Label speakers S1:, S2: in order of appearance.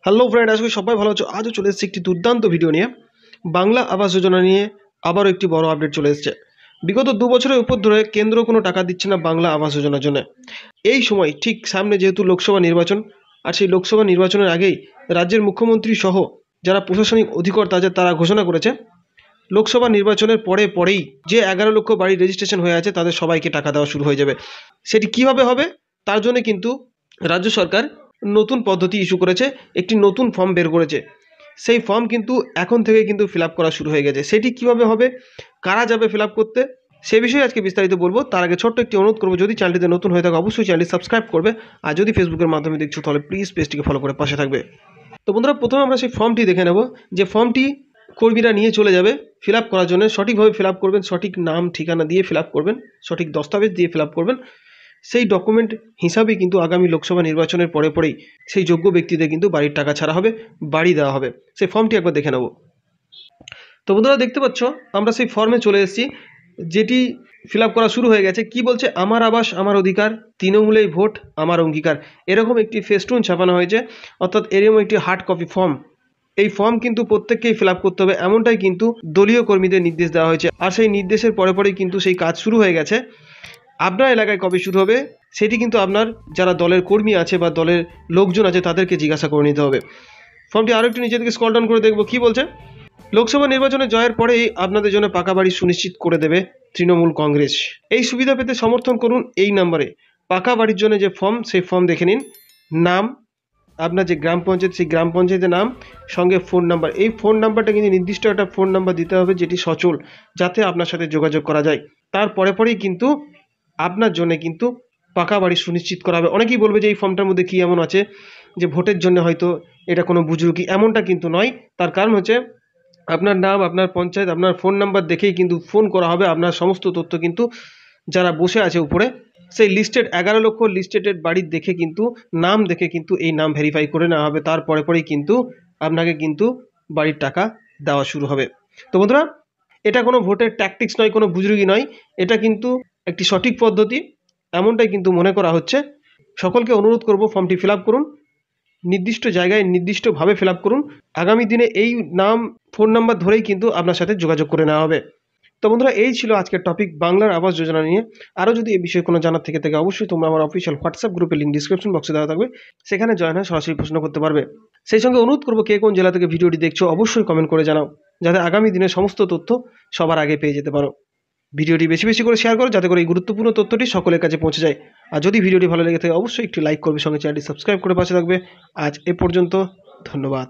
S1: Hello friend, আজকে সবাই ভালো আছো। আজও চলে এসেছে একটি দুর্দান্ত ভিডিও নিয়ে। বাংলা আবাস যোজনা নিয়ে আবারও একটি বড় আপডেট চলে এসেছে। বিগত 2 বছরের উপর ধরে কেন্দ্র কোনো টাকা দিচ্ছে না বাংলা আবাস যোজনার জন্য। এই সময় ঠিক সামনে যেহেতু লোকসভা নির্বাচন, আর সেই লোকসভা নির্বাচনের আগেই রাজ্যের মুখ্যমন্ত্রী সহ যারা প্রশাসনিক অধিকর্তা আছে তারা ঘোষণা করেছে লোকসভা নির্বাচনের পরেই যে 11 লক্ষ বাড়ি রেজিস্ট্রেশন হয়ে আছে তাদের সবাইকে টাকা দেওয়া শুরু হয়ে যাবে। সেটি কিভাবে হবে তার জন্য কিন্তু রাজ্য সরকার নতুন পদ্ধতি ইস্যু করেছে, একটি নতুন ফর্ম বের করেছে। সেই ফর্ম কিন্তু এখন থেকে কিন্তু ফিল আপ করা শুরু হয়ে গেছে। সেটি কিভাবে হবে, কারা যাবে ফিল আপ করতে, সে বিষয়ে আজকে বিস্তারিত বলবো। তার আগে ছোট্ট একটি অনুরোধ করবো, যদি চ্যানেলটিতে নতুন হয়ে থাকে অবশ্যই চ্যানেলটি সাবস্ক্রাইব করবে, আর যদি ফেসবুকের মাধ্যমে দেখছো তাহলে প্লিজ পেজটিকে ফলো করে পাশে থাকবে। তো বন্ধুরা, প্রথমে আমরা সেই ফর্মটি দেখে নেব। যে ফর্মটি কর্মীরা নিয়ে চলে যাবে ফিল আপ করার জন্য, সঠিকভাবে ফিল আপ করবেন, সঠিক নাম ঠিকানা দিয়ে ফিল আপ করবেন, সঠিক দস্তাবেজ দিয়ে ফিল আপ করবেন। সেই ডকুমেন্ট হিসাবে কিন্তু আগামী লোকসভা নির্বাচনের পরেই সেই যোগ্য ব্যক্তিদের কিন্তু বাড়ির টাকা ছাড়া হবে, বাড়ি দেওয়া হবে। সেই ফর্মটি একবার দেখে নেব। তো বন্ধুরা, দেখতে পাচ্ছ আমরা সেই ফর্মে চলে এসেছি, যেটি ফিল আপ করা শুরু হয়ে গেছে। কি বলছে, আমার আবাস আমার অধিকার, তৃণমূলেই ভোট আমার অঙ্গীকার, এরকম একটি ফেস্টুন ছাপানো হয়েছে, অর্থাৎ এরকম একটি হার্ড কপি ফর্ম। এই ফর্ম কিন্তু প্রত্যেককেই ফিল আপ করতে হবে, এমনটাই কিন্তু দলীয় কর্মীদের নির্দেশ দেওয়া হয়েছে। আর সেই নির্দেশের পরেই কিন্তু সেই কাজ শুরু হয়ে গেছে। আপনার এলাকায় কবে শুরু হবে সেটি কিন্তু আপনার যারা দলের কর্মী আছে বা দলের লোকজন আছে তাদেরকে জিজ্ঞাসা করে নিতে হবে। ফর্মটি আরও একটু নিচে থেকে স্ক্রল ডাউন করে দেখব কি বলছে। লোকসভা নির্বাচনে জয়ের পরেই আপনাদের জন্য পাকা বাড়ি সুনিশ্চিত করে দেবে তৃণমূল কংগ্রেস। এই সুবিধা পেতে সমর্থন করুন এই নম্বরে। পাকা বাড়ির জন্য যে ফর্ম, সেই ফর্ম দেখে নিন। নাম, আপনার যে গ্রাম পঞ্চায়েত সেই গ্রাম পঞ্চায়েতের নাম, সঙ্গে ফোন নাম্বার। এই ফোন নাম্বারটা কিন্তু নির্দিষ্ট একটা ফোন নাম্বার দিতে হবে যেটি সচল, যাতে আপনার সাথে যোগাযোগ করা যায়। তার পরেই কিন্তু আপনার জন্য কিন্তু পাকা বাড়ি সুনিশ্চিত করা হবে। অনেকেই বলবে যে এই ফর্মটার মধ্যে কী এমন আছে যে ভোটের জন্য হয়তো এটা কোনো বুজরুকি, এমনটা কিন্তু নয়। তার কারণ হচ্ছে আপনার নাম, আপনার পঞ্চায়েত, আপনার ফোন নাম্বার দেখেই কিন্তু ফোন করা হবে। আপনার সমস্ত তথ্য কিন্তু যারা বসে আছে উপরে সেই লিস্টেড 11 লক্ষ লিস্টেড বাড়ির দেখে কিন্তু নাম দেখে কিন্তু এই নাম ভেরিফাই করে নেওয়া হবে। তার পরেই কিন্তু আপনাকে কিন্তু বাড়ির টাকা দেওয়া শুরু হবে। তো বন্ধুরা, এটা কোনো ভোটের ট্যাকটিক্স নয়, কোনো বুজরুগি নয়, এটা কিন্তু একটি সঠিক পদ্ধতি, এমনটাই কিন্তু মনে করা হচ্ছে। সকলকে অনুরোধ করব ফর্মটি ফিল আপ করুন, নির্দিষ্ট জায়গায় নির্দিষ্টভাবে ফিল আপ করুন। আগামী দিনে এই নাম ফোন নাম্বার ধরেই কিন্তু আপনার সাথে যোগাযোগ করে নেওয়া হবে। তো বন্ধুরা, এই ছিল আজকের টপিক বাংলার আবাস যোজনা নিয়ে। আরও যদি এই বিষয়ে কোনো জানার থেকে অবশ্যই তোমরা আমার অফিসিয়াল হোয়াটসঅ্যাপ গ্রুপের লিঙ্ক ডিসক্রিপশন বক্সে দেওয়া থাকবে, সেখানে জয়েন হয়ে সরাসরি প্রশ্ন করতে পারবে। সেই সঙ্গে অনুরোধ করবো, কে কোন জেলা থেকে ভিডিওটি দেখছো অবশ্যই কমেন্ট করে জানাও, যাতে আগামী দিনের সমস্ত তথ্য সবার আগে পেয়ে যেতে পারো। ভিডিওটি বেশি করে শেয়ার করো, যাতে করে এই গুরুত্বপূর্ণ তথ্যটি সকলের কাছে পৌঁছে যায়। আর যদি ভিডিওটি ভালো লেগে থাকে অবশ্যই একটি লাইক করবে, সঙ্গে চ্যানেলটি সাবস্ক্রাইব করে পাশে থাকবে। আজ এ পর্যন্ত, ধন্যবাদ।